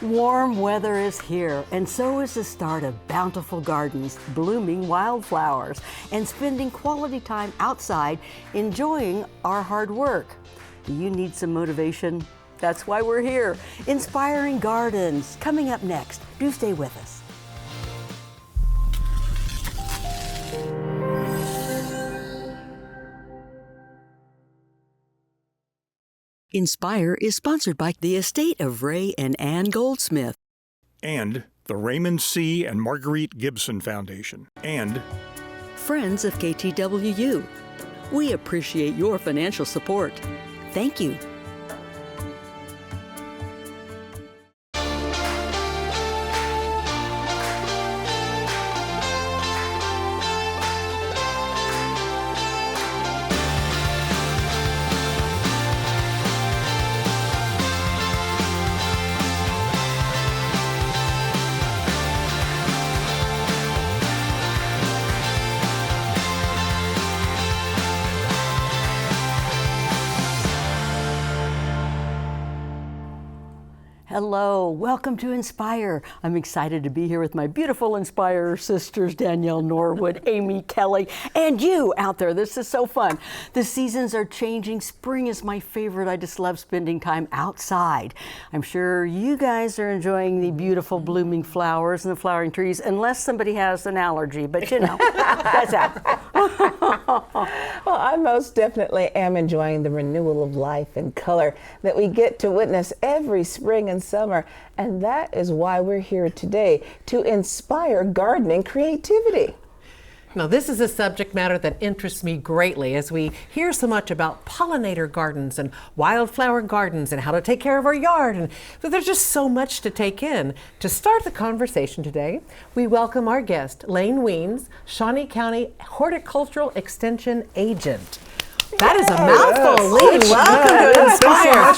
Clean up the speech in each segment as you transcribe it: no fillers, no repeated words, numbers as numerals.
Warm weather is here, and so is the start of bountiful gardens, blooming wildflowers, and spending quality time outside enjoying our hard work. Do you need some motivation? That's why we're here. Inspiring Gardens, coming up next. Do stay with us. Inspire is sponsored by the estate of Ray and Ann Goldsmith. And the Raymond C. and Marguerite Gibson Foundation. And Friends of KTWU. We appreciate your financial support. Thank you. Hello, welcome to Inspire. I'm excited to be here with my beautiful Inspire sisters, Danielle Norwood, Amy Kelly, and you out there. This is so fun. The seasons are changing. Spring is my favorite. I just love spending time outside. I'm sure you guys are enjoying the beautiful blooming flowers and the flowering trees, unless somebody has an allergy, but you know, that's out. Well, I most definitely am enjoying the renewal of life and color that we get to witness every spring and summer, and that is why we're here today, to inspire gardening creativity. Now, this is a subject matter that interests me greatly as we hear so much about pollinator gardens and wildflower gardens and how to take care of our yard. And but there's just so much to take in. To start the conversation today, we welcome our guest, Lane Weens, Shawnee County Horticultural Extension Agent. That is a mouthful, Lane. Welcome to Inspire.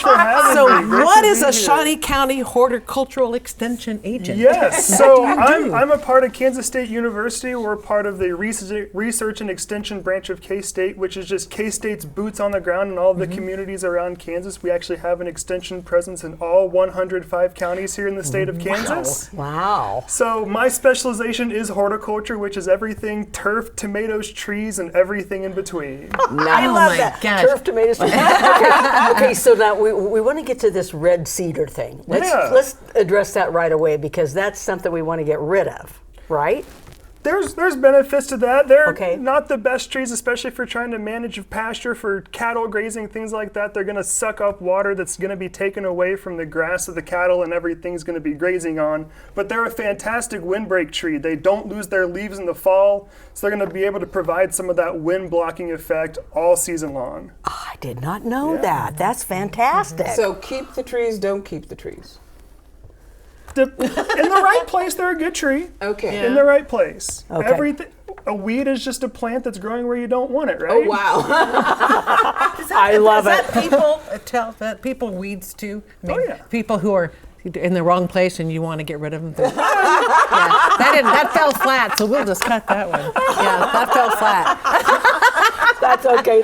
So what is a Shawnee County Horticultural Extension Agent? Yes, so I'm a part of Kansas State University. We're part of the Research and Extension branch of K-State, which is just K-State's boots on the ground in all the communities around Kansas. We actually have an extension presence in all 105 counties here in the state of Kansas. Wow. So my specialization is horticulture, which is everything turf, tomatoes, trees, and everything in between. I love that. Gosh. Turf tomatoes. Okay, so now we want to get to this red cedar thing. Let's address that right away, because that's something we want to get rid of, right? There's benefits to that. They're Okay. not the best trees, especially for trying to manage pasture for cattle grazing, things like that. They're going to suck up water that's going to be taken away from the grass of the cattle and everything's going to be grazing on. But they're a fantastic windbreak tree. They don't lose their leaves in the fall, so they're going to be able to provide some of that wind blocking effect all season long. I did not know that. That's fantastic. So keep the trees, don't keep the trees. In the right place, they're a good tree. Okay. In the right place. Okay. Everything. A weed is just a plant that's growing where you don't want it, right? Oh, wow. I love it. That people weeds too? I mean, Oh, yeah. people who are in the wrong place and you want to get rid of them. Yeah, that fell flat, so we'll just cut that one. Yeah, that fell flat. That's okay.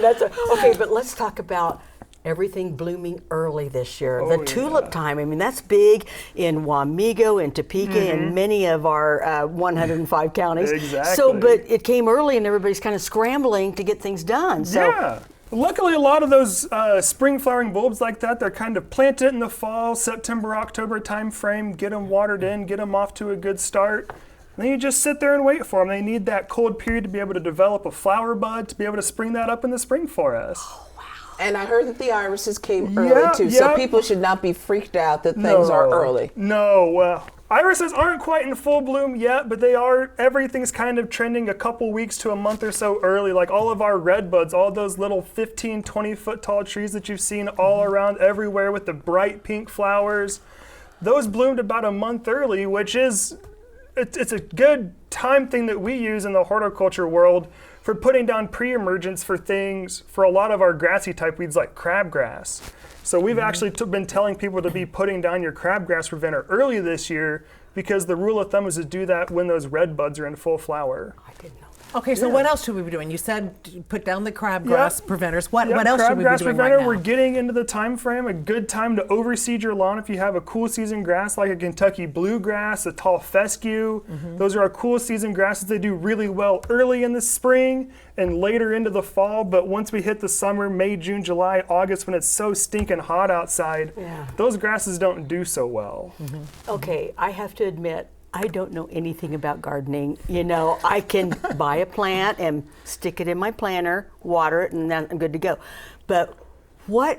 Okay, but let's talk about everything blooming early this year. The tulip time, I mean, that's big in Wamego and Topeka and many of our 105 counties. Exactly. So, but it came early and everybody's kind of scrambling to get things done. So, Yeah. Luckily, a lot of those spring flowering bulbs like that, they're kind of planted in the fall, September, October time frame, get them watered in, get them off to a good start. And then you just sit there and wait for them. They need that cold period to be able to develop a flower bud, to be able to spring that up in the spring for us. And I heard that the irises came early too, so people should not be freaked out that things are early. No, irises aren't quite in full bloom yet, but they are. Everything's kind of trending a couple weeks to a month or so early. Like all of our red buds, all those little 15, 20 foot tall trees that you've seen all around everywhere with the bright pink flowers, those bloomed about a month early, which is, it's a good time thing that we use in the horticulture world for putting down pre-emergence for things, for a lot of our grassy type weeds like crabgrass. So we've actually been telling people to be putting down your crabgrass preventer early this year, because the rule of thumb is to do that when those red buds are in full flower. I didn't know that. Okay, so what else should we be doing? You said put down the crabgrass preventers. What else should we be Crabgrass doing preventer, right now? we're getting into the time frame, a good time to overseed your lawn if you have a cool season grass like a Kentucky bluegrass, a tall fescue. Those are our cool season grasses. They do really well early in the spring and later into the fall, but once we hit the summer, May, June, July, August, when it's so stinking hot outside, those grasses don't do so well. Okay, I have to admit, I don't know anything about gardening. You know, I can buy a plant and stick it in my planter, water it, and then I'm good to go. But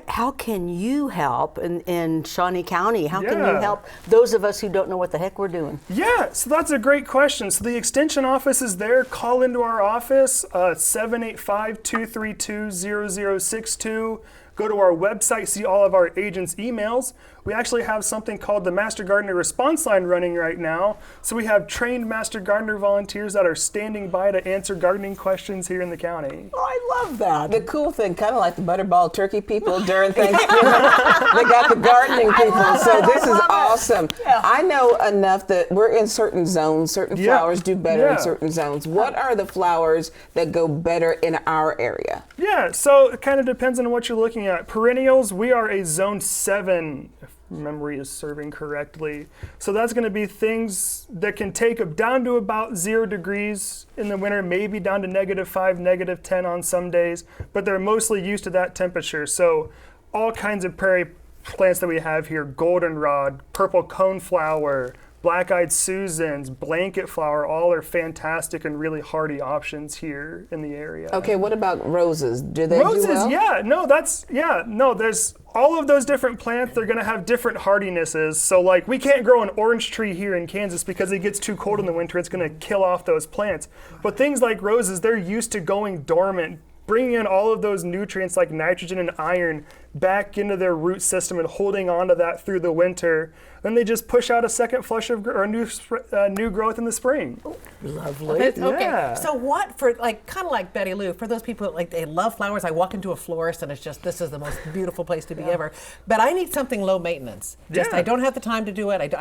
how can you help in Shawnee County? How can you help those of us who don't know what the heck we're doing? Yeah, so that's a great question. So the extension office is there. Call into our office, 785-232-0062. Go to our website, see all of our agents' emails. We actually have something called the Master Gardener Response Line running right now. So we have trained Master Gardener volunteers that are standing by to answer gardening questions here in the county. Oh, I love that. The cool thing, kind of like the Butterball turkey people during Thanksgiving, they got the gardening people. So this is awesome. Yeah. I know enough that we're in certain zones. Certain flowers do better in Yeah. certain zones. What are the flowers that go better in our area? Yeah, so it kind of depends on what you're looking at. Perennials, we are a zone 7, if memory is serving correctly. So that's going to be things that can take up down to about 0 degrees in the winter, maybe down to -5, -10 on some days, but they're mostly used to that temperature. So all kinds of prairie plants that we have here, goldenrod, purple coneflower, black-eyed Susans, blanket flower, all are fantastic and really hardy options here in the area. Okay, what about roses? Do they Roses, do well? there's all of those different plants, they're gonna have different hardinesses. So like we can't grow an orange tree here in Kansas because it gets too cold in the winter, it's gonna kill off those plants. But things like roses, they're used to going dormant, bringing in all of those nutrients like nitrogen and iron back into their root system and holding on to that through the winter. Then they just push out a second flush of new growth in the spring. Lovely. Okay, Yeah. so what for, like, kind of like Betty Lou, for those people like they love flowers, I walk into a florist and it's just, this is the most beautiful place to be ever. But I need something low maintenance. Yeah. I don't have the time to do it.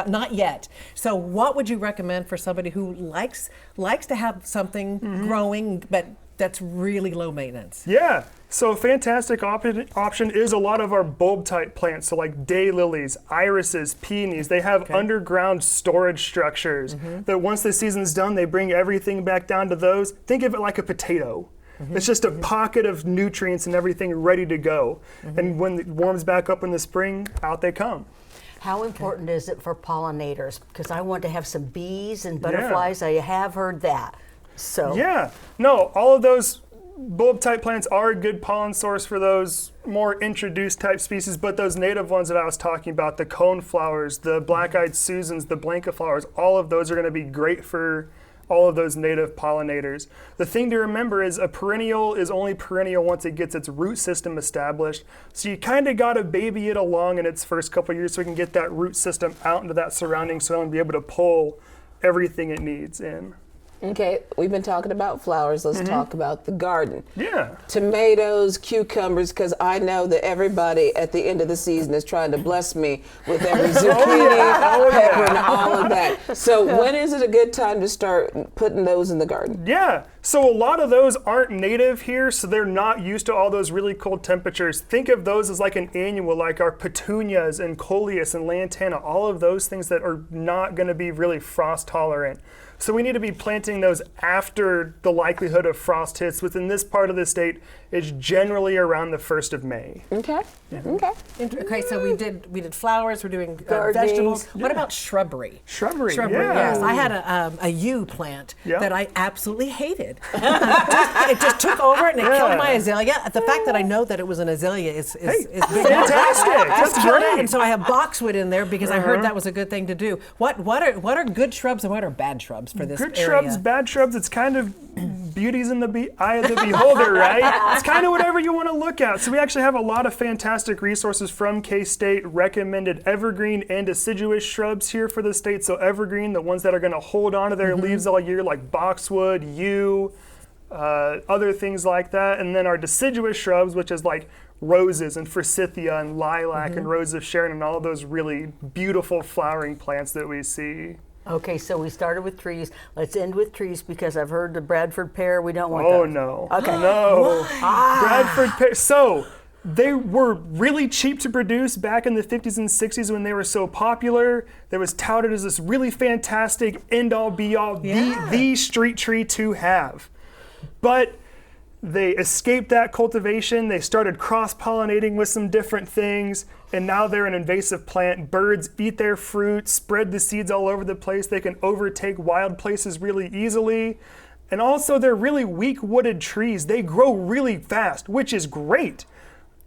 Not yet. So what would you recommend for somebody who likes to have something growing, but that's really low maintenance? Yeah, so a fantastic option is a lot of our bulb type plants. So like daylilies, irises, peonies, they have underground storage structures that once the season's done, they bring everything back down to those. Think of it like a potato. It's just a pocket of nutrients and everything ready to go. And when it warms back up in the spring, out they come. How important is it for pollinators? Because I want to have some bees and butterflies. I have heard that. So Yeah, no, all of those bulb type plants are a good pollen source for those more introduced type species, but those native ones that I was talking about, the coneflowers, the black-eyed Susans, the blanket flowers, all of those are going to be great for all of those native pollinators. The thing to remember is a perennial is only perennial once it gets its root system established. So you kind of got to baby it along in its first couple of years so it can get that root system out into that surrounding soil and be able to pull everything it needs in. Okay, we've been talking about flowers. Let's talk about the garden. Yeah. Tomatoes, cucumbers, because I know that everybody at the end of the season is trying to bless me with every zucchini, pepper, and all of that. So when is it a good time to start putting those in the garden? Yeah, so a lot of those aren't native here, so they're not used to all those really cold temperatures. Think of those as like an annual, like our petunias and coleus and lantana, all of those things that are not going to be really frost tolerant. So we need to be planting those after the likelihood of frost hits. Within this part of the state, it's generally around the 1st of May. Okay, okay. Okay, so we did flowers. We're doing Gardening. vegetables. What about shrubbery? Shrubbery, yeah. Yes. I had a yew plant Yeah. that I absolutely hated. It just took over and it killed my azalea. The fact that I know that it was an azalea is big. Fantastic, that's Just killed it, great. and so I have boxwood in there because I heard that was a good thing to do. What are good shrubs and what are bad shrubs for this Good area? shrubs, bad shrubs, it's kind of beauty's in the eye of the beholder, right? It's kind of whatever you want to look at. So we actually have a lot of fantastic resources from K-State, recommended evergreen and deciduous shrubs here for the state. So evergreen, the ones that are going to hold on to their leaves all year, like boxwood, yew, other things like that. And then our deciduous shrubs, which is like roses and forsythia and lilac and rose of Sharon and all of those really beautiful flowering plants that we see. Okay, so we started with trees. Let's end with trees because I've heard the Bradford pear. We don't want Oh those. no. Okay. No. Bradford pear. So they were really cheap to produce back in the 50s and 60s when they were so popular. They was touted as this really fantastic end-all be-all, the street tree to have. But they escaped that cultivation. They started cross-pollinating with some different things, and now they're an invasive plant. Birds eat their fruit, spread the seeds all over the place. They can overtake wild places really easily. And also, they're really weak wooded trees. They grow really fast, which is great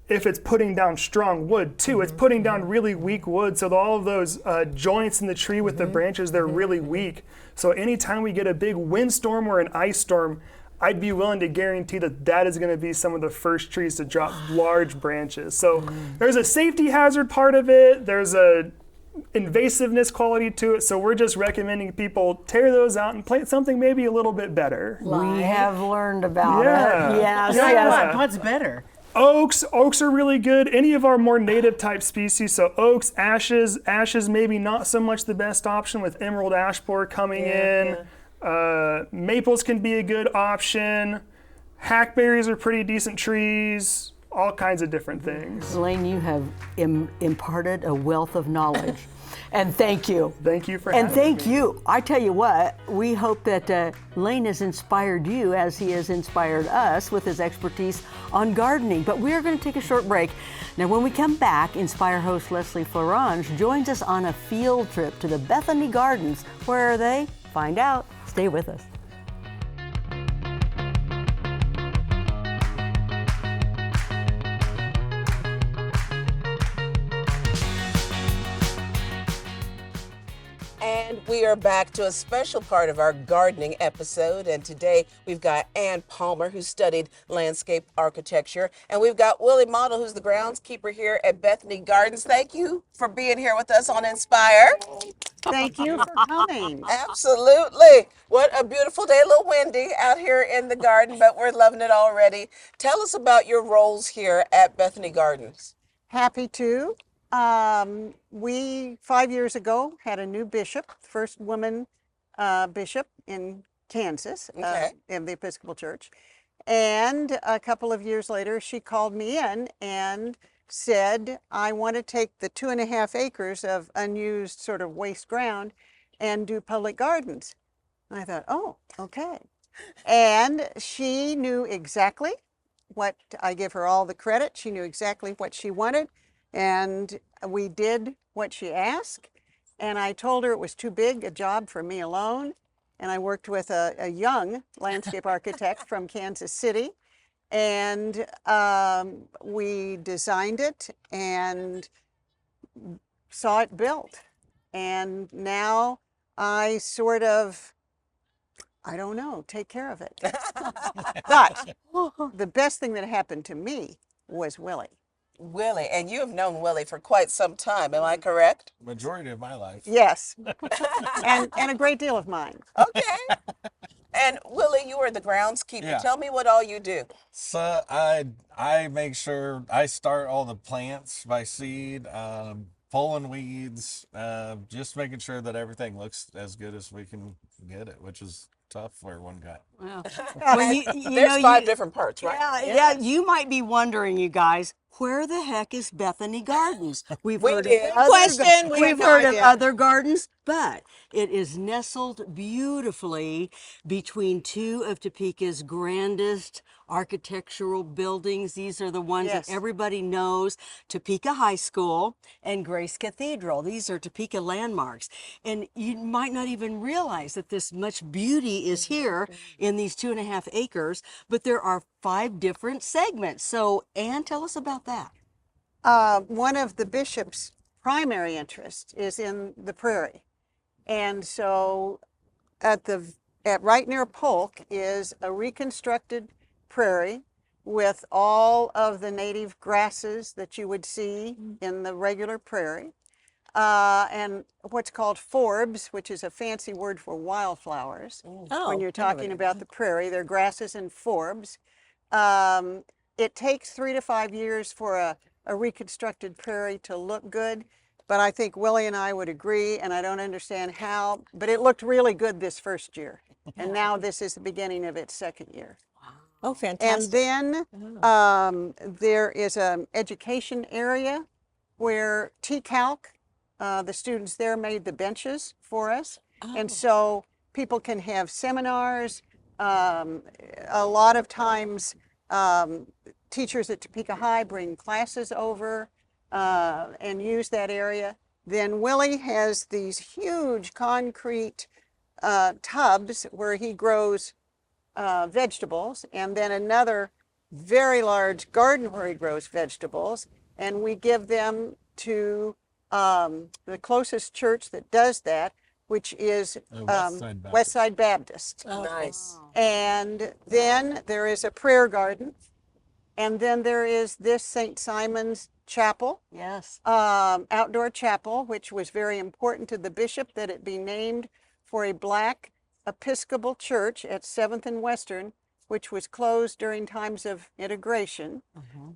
if it's putting down strong wood too. It's putting down really weak wood, so all of those joints in the tree with the branches, they're really weak. So anytime we get a big windstorm or an ice storm, I'd be willing to guarantee that that is going to be some of the first trees to drop large branches. So there's a safety hazard part of it. There's a invasiveness quality to it. So we're just recommending people tear those out and plant something maybe a little bit better. We have learned about Yeah. it. Yes, Yeah. yes. What's better? Oaks are really good. Any of our more native type species, so oaks, ashes maybe not so much the best option with emerald ash borer coming in. Maples can be a good option. Hackberries are pretty decent trees. All kinds of different things. Lane, you have imparted a wealth of knowledge. And thank you. Thank you for having And me. thank you. I tell you what, we hope that Lane has inspired you as he has inspired us with his expertise on gardening. But we are going to take a short break. Now, when we come back, Inspire host Leslie Florange joins us on a field trip to the Bethany Gardens. Where are they? Find out. Stay with us. And we are back to a special part of our gardening episode. And today we've got Ann Palmer, who studied landscape architecture. And we've got Willie Model, who's the groundskeeper here at Bethany Gardens. Thank you for being here with us on Inspire. Thank you for coming. Absolutely. What a beautiful day. A little windy out here in the garden, but we're loving it already. Tell us about your roles here at Bethany Gardens. Happy to. We 5 years ago had a new bishop, first woman bishop in Kansas, Okay. in the Episcopal Church. And a couple of years later, she called me in and said, I want to take the 2.5 acres of unused sort of waste ground and do public gardens. I thought, oh, okay. And she knew exactly what, I give her all the credit. She knew exactly what she wanted. And we did what she asked. And I told her it was too big a job for me alone. And I worked with a young landscape architect from Kansas City. And we designed it and saw it built. And now I sort of, I don't know, take care of it. But the best thing that happened to me was Willie. Willie, and you have known Willie for quite some time, am I correct? Majority of my life. Yes, and a great deal of mine. Okay. And Willie, you are the groundskeeper. Yeah. Tell me what all you do. So I make sure I start all the plants by seed, pulling weeds, just making sure that everything looks as good as we can get it, which is tough for one guy. Wow. Well, There's five different parts, right? yeah, you might be wondering, you guys, where the heck is Bethany Gardens? We've We heard did. of other Question, we we've have no heard of idea. other gardens, but it is nestled beautifully between two of Topeka's grandest architectural buildings. These are the ones Yes. that everybody knows: Topeka High School and Grace Cathedral. These are Topeka landmarks. And you might not even realize that this much beauty is here in these 2.5 acres, but there are 5 different segments. So, Ann, tell us about that. One of the bishop's primary interests is in the prairie. And so at right near Polk is a reconstructed prairie with all of the native grasses that you would see in the regular prairie. And what's called forbs, which is a fancy word for wildflowers. When you're talking about the prairie, they're grasses and forbs. It takes 3 to 5 years for a reconstructed prairie to look good. but I think Willie and I would agree, and I don't understand how, but it looked really good this first year. And now this is the beginning of its second year. Oh, And fantastic. then there is an education area where T-Calc, the students there made the benches for us. And so people can have seminars. A lot of times teachers at Topeka High bring classes over and use that area. Then Willie has these huge concrete tubs where he grows vegetables, and then another very large garden where he grows vegetables, and we give them to the closest church that does that, which is Westside Baptist. Oh, nice. And then there is a prayer garden, and then there is this St. Simon's Chapel, Yes. outdoor chapel, which was very important to the bishop that it be named for a Black Episcopal church at 7th and Western, which was closed during times of integration,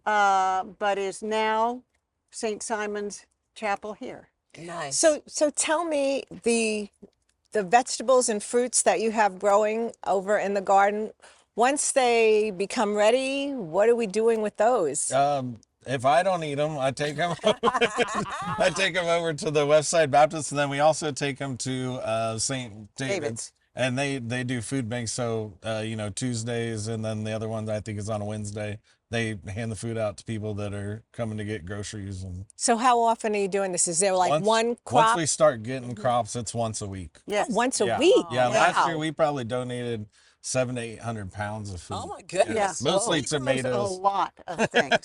but is now St. Simon's Chapel here. Nice. So tell me the vegetables and fruits that you have growing over in the garden. Once they become ready, what are we doing with those? If I don't eat them, I take them. I take them over to the Westside Baptist, and then we also take them to St. David's. And they do food banks, so Tuesdays, and then the other one I think is on a Wednesday. They hand the food out to people that are coming to get groceries. And So how often are you doing this? Is there like one crop? Once we start getting crops, it's once a week. Yes. Once a Yeah. week? Yeah, Wow. last year we probably donated 700 to 800 pounds of food. Oh my goodness. Yeah. Mostly He grows tomatoes. a lot of things.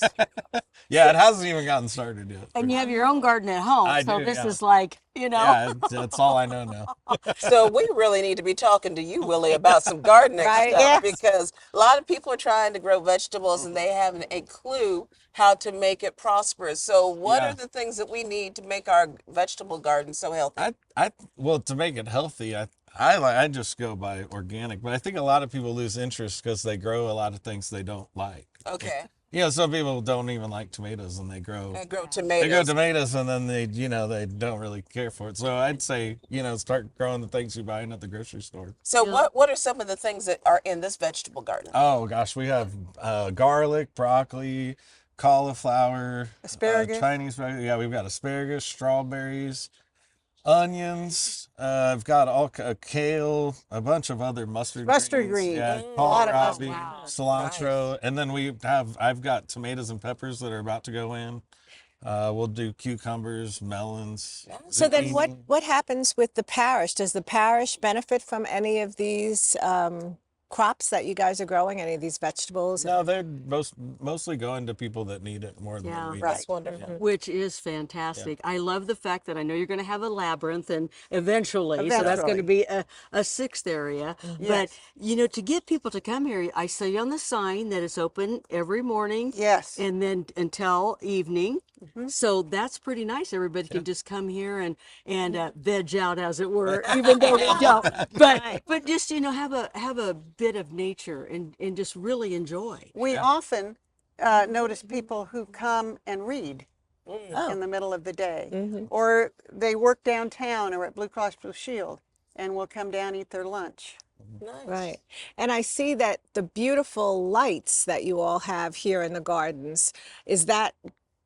Yeah, it hasn't even gotten started yet. And you have your own garden at home, I so do, this yeah. is like, Yeah, that's all I know now. So we really need to be talking to you, Willie, about some gardening Right. stuff Yes. because a lot of people are trying to grow vegetables and they haven't a clue how to make it prosperous. So what Yeah. are the things that we need to make our vegetable garden so healthy? Well, to make it healthy, I just go by organic, but I think a lot of people lose interest because they grow a lot of things they don't like. Okay. Some people don't even like tomatoes, and they grow And grow They grow tomatoes. tomatoes, and then they don't really care for it. So I'd say, start growing the things you're buying at the grocery store. So what are some of the things that are in this vegetable garden? Oh gosh, we have garlic, broccoli, cauliflower, Asparagus. Chinese. Yeah, we've got asparagus, strawberries, onions. I've got kale, a bunch of other mustard green. Yeah, A lot of kohlrabi, mustard. cilantro, and then I've got tomatoes and peppers that are about to go in. We'll do cucumbers, melons. So then zucchini. what happens with the parish? Does the parish benefit from any of these crops that you guys are growing, any of these vegetables? No, they're mostly going to people that need it more than Yeah. we Right. That's wonderful. which is fantastic. I love the fact that I know you're going to have a labyrinth and eventually, so that's going to be a sixth area. But, to get people to come here, I see on the sign that it's open every morning. Yes. And then until evening. So that's pretty nice. Everybody can just come here and veg out, as it were, even though we don't. But just have a bit of nature and just really enjoy. We often notice people who come and read in the middle of the day, or they work downtown or at Blue Cross Blue Shield, and will come down eat their lunch. Right. And I see that the beautiful lights that you all have here in the gardens, is that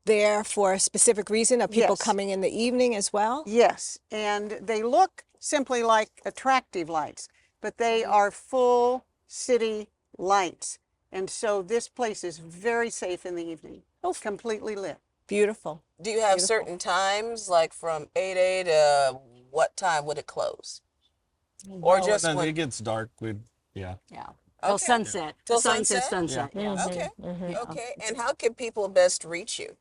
there for a specific reason? Are people Yes. coming in the evening as well? Yes, and they look simply like attractive lights, but they are full city lights. And so this place is very safe in the evening. Oh. Completely lit. Beautiful. Do you have certain times, like from 8 to what time would it close? Or Oh, just then when? it gets dark. Yeah. Till sunset. Till The sun says sunset? sunset. Yeah. Okay. Okay. And how can people best reach you?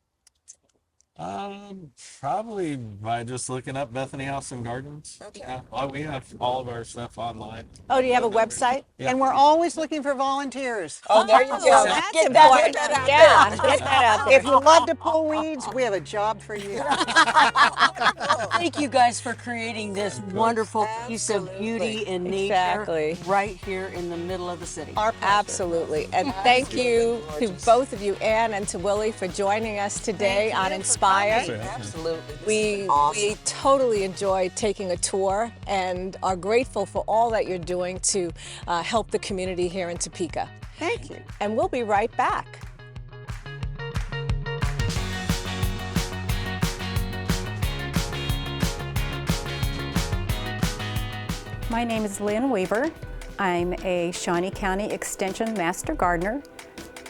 Probably by just looking up Bethany House and Gardens. Okay. Yeah, well, we have all of our stuff online. Oh, do you have a website? Yeah. And we're always looking for volunteers. Oh, there you go. That's Get important. that out Yeah, there. get that out there. If you love to pull weeds, we have a job for you. Thank you guys for creating this wonderful piece of beauty and nature Exactly. right here in the middle of the city. Our pleasure. Absolutely. And thank you to both of you, Ann and to Willie, for joining us today on Inspire. inspire. Absolutely. This We, is awesome. we totally enjoy taking a tour and are grateful for all that you're doing to help the community here in Topeka. Thank you. And we'll be right back. My name is Lynn Weaver. I'm a Shawnee County Extension Master Gardener,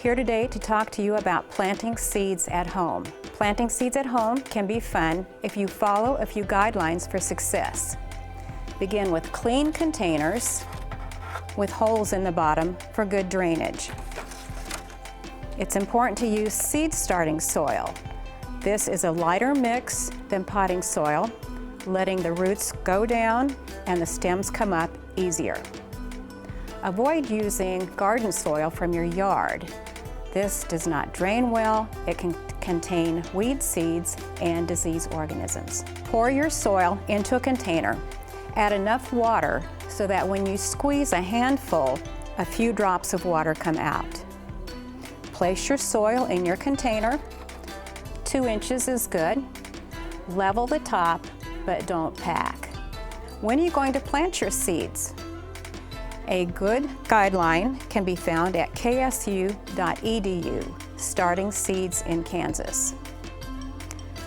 here today to talk to you about planting seeds at home. Planting seeds at home can be fun if you follow a few guidelines for success. Begin with clean containers with holes in the bottom for good drainage. It's important to use seed starting soil. This is a lighter mix than potting soil, letting the roots go down and the stems come up easier. Avoid using garden soil from your yard. This does not drain well. It can contain weed seeds and disease organisms. Pour your soil into a container. Add enough water so that when you squeeze a handful, a few drops of water come out. Place your soil in your container. 2 inches is good. Level the top, but don't pack. When are you going to plant your seeds? A good guideline can be found at ksu.edu, Starting Seeds in Kansas.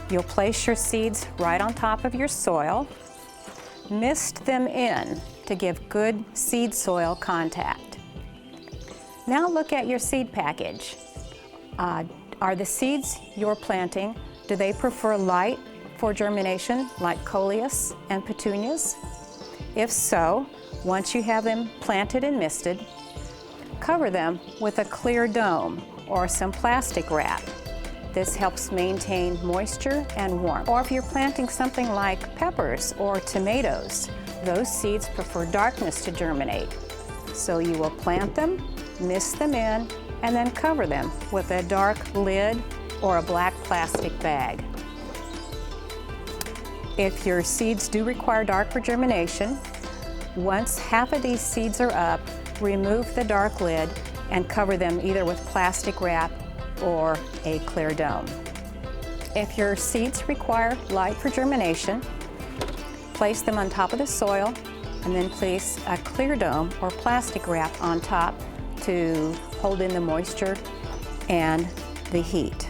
You'll place your seeds right on top of your soil. Mist them in to give good seed soil contact. Now look at your seed package. Are the seeds you're planting, do they prefer light for germination like coleus and petunias? If so, once you have them planted and misted, cover them with a clear dome or some plastic wrap. This helps maintain moisture and warmth. Or if you're planting something like peppers or tomatoes, those seeds prefer darkness to germinate. So you will plant them, mist them in, and then cover them with a dark lid or a black plastic bag. If your seeds do require darker germination, once half of these seeds are up, remove the dark lid and cover them either with plastic wrap or a clear dome. If your seeds require light for germination, place them on top of the soil and then place a clear dome or plastic wrap on top to hold in the moisture and the heat.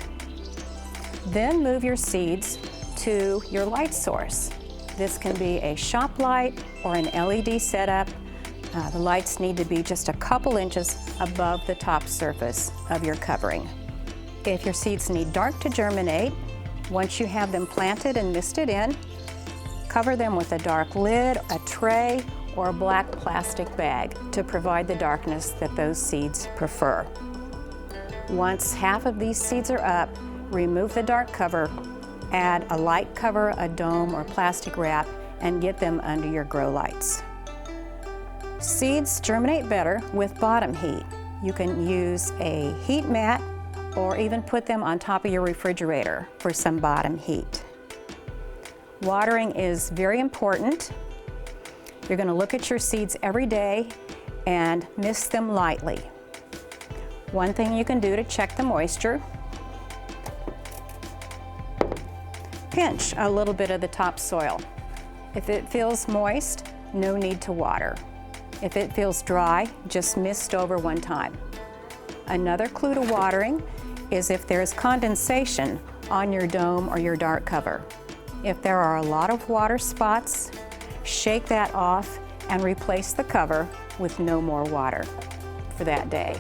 Then move your seeds to your light source. This can be a shop light or an LED setup. The lights need to be just a couple inches above the top surface of your covering. If your seeds need dark to germinate, once you have them planted and misted in, cover them with a dark lid, a tray, or a black plastic bag to provide the darkness that those seeds prefer. Once half of these seeds are up, remove the dark cover, add a light cover, a dome, or plastic wrap, and get them under your grow lights. Seeds germinate better with bottom heat. You can use a heat mat or even put them on top of your refrigerator for some bottom heat. Watering is very important. You're going to look at your seeds every day and mist them lightly. One thing you can do to check the moisture, pinch a little bit of the topsoil. If it feels moist, no need to water. If it feels dry, just mist over one time. Another clue to watering is if there is condensation on your dome or your dark cover. If there are a lot of water spots, shake that off and replace the cover with no more water for that day.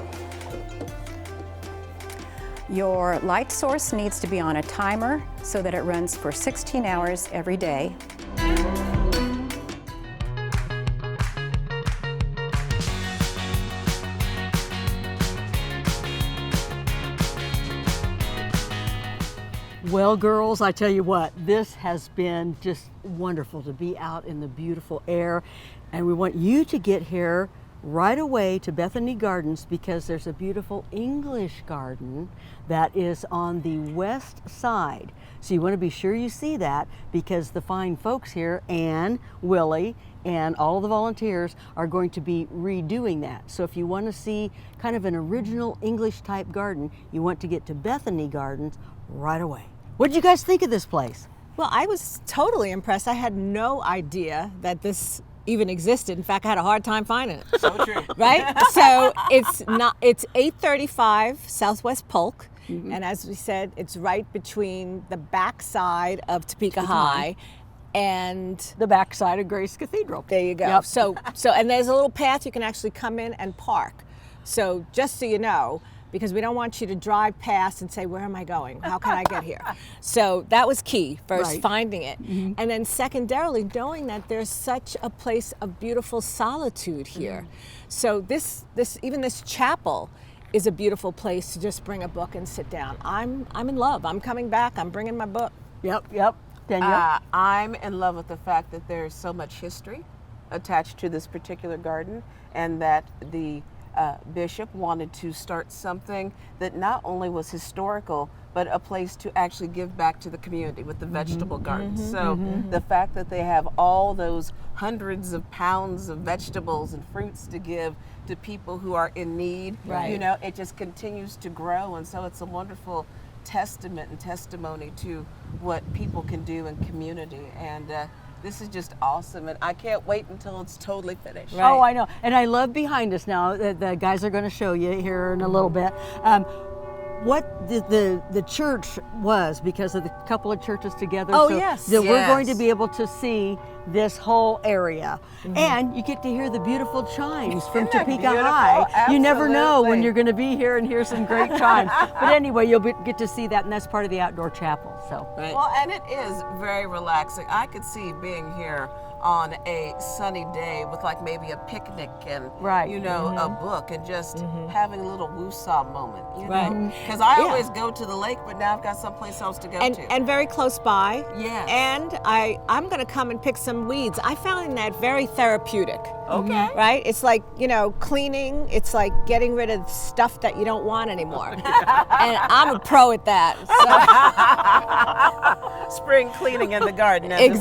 Your light source needs to be on a timer so that it runs for 16 hours every day. Well, girls, I tell you what, this has been just wonderful to be out in the beautiful air. And we want you to get here right away to Bethany Gardens because there's a beautiful English garden that is on the west side. So you want to be sure you see that because the fine folks here, Ann, Willie, and all the volunteers are going to be redoing that. So if you want to see kind of an original English type garden, you want to get to Bethany Gardens right away. What did you guys think of this place? Well, I was totally impressed. I had no idea that this even existed. In fact, I had a hard time finding it. So true. Right? So it's 835 Southwest Polk. And as we said, it's right between the backside of Topeka High and The backside of Grace Cathedral. there you go. Yep. So and there's a little path you can actually come in and park. So just so you know, because we don't want you to drive past and say, where am I going? How can I get here? So that was key, first Right. finding it. And then secondarily, knowing that there's such a place of beautiful solitude here. So this chapel is a beautiful place to just bring a book and sit down. I'm in love. I'm coming back. I'm bringing my book. Yep. Danielle? I'm in love with the fact that there's so much history attached to this particular garden, and that the bishop wanted to start something that not only was historical, but a place to actually give back to the community with the vegetable gardens. So the fact that they have all those hundreds of pounds of vegetables and fruits to give to people who are in need, you know, it just continues to grow. And so it's a wonderful testament and testimony to what people can do in community. And this is just awesome, and I can't wait until it's totally finished. Oh, I know. And I love behind us now, the guys are going to show you here in a little bit, what the church was, because of the couple of churches together. Oh, so yes. that we're going to Yes. be able to see this whole area. And you get to hear the beautiful chimes from Isn't that Topeka beautiful? High. You never know when Absolutely. you're going to be here and hear some great chimes. But anyway, you'll get to see that, and that's part of the outdoor chapel. So. Well, and it is very relaxing. I could see being here on a sunny day with like maybe a picnic and Right. you know a book and just having a little woosah moment, you Right. know, because I Yeah. always go to the lake, but now I've got someplace else to go to. And very close by. Yes. And I'm going to come and pick some weeds. I found that very therapeutic. Okay. Right? It's like, you know, cleaning. It's like getting rid of stuff that you don't want anymore. And I'm a pro at that. Spring cleaning in the garden. as So, it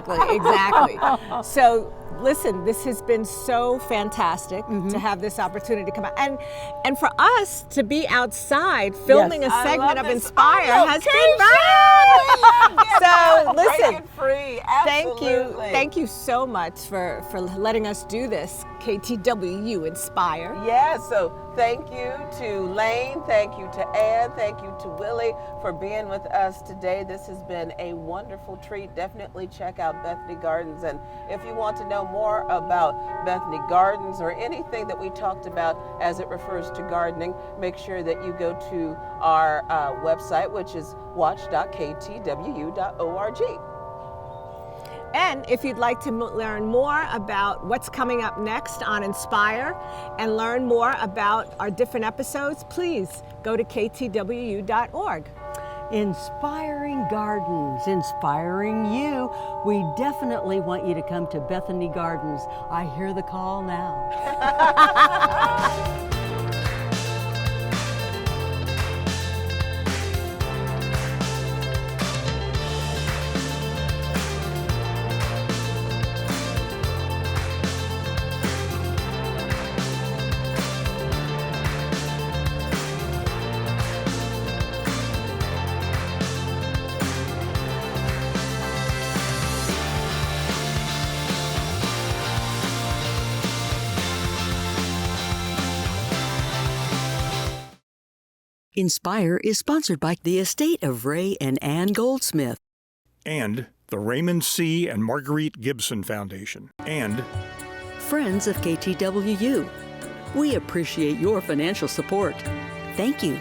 was. exactly. So listen, this has been so fantastic to have this opportunity to come out. And for us to be outside filming Yes. a I segment love of this Inspire on has been location. fun. So Break listen, it free. Absolutely. thank you so much for letting us do this. KTWU Inspire. Yeah, so thank you to Lane, thank you to Ann, thank you to Willie for being with us today. This has been a wonderful treat. Definitely check out Bethany Gardens. And if you want to know more about Bethany Gardens or anything that we talked about as it refers to gardening, make sure that you go to our website, which is watch.ktwu.org. And if you'd like to learn more about what's coming up next on Inspire and learn more about our different episodes, please go to ktwu.org. Inspiring gardens, inspiring you. We definitely want you to come to Bethany Gardens. I hear the call now. Inspire is sponsored by the estate of Ray and Ann Goldsmith. And the Raymond C. and Marguerite Gibson Foundation. And Friends of KTWU. We appreciate your financial support. Thank you.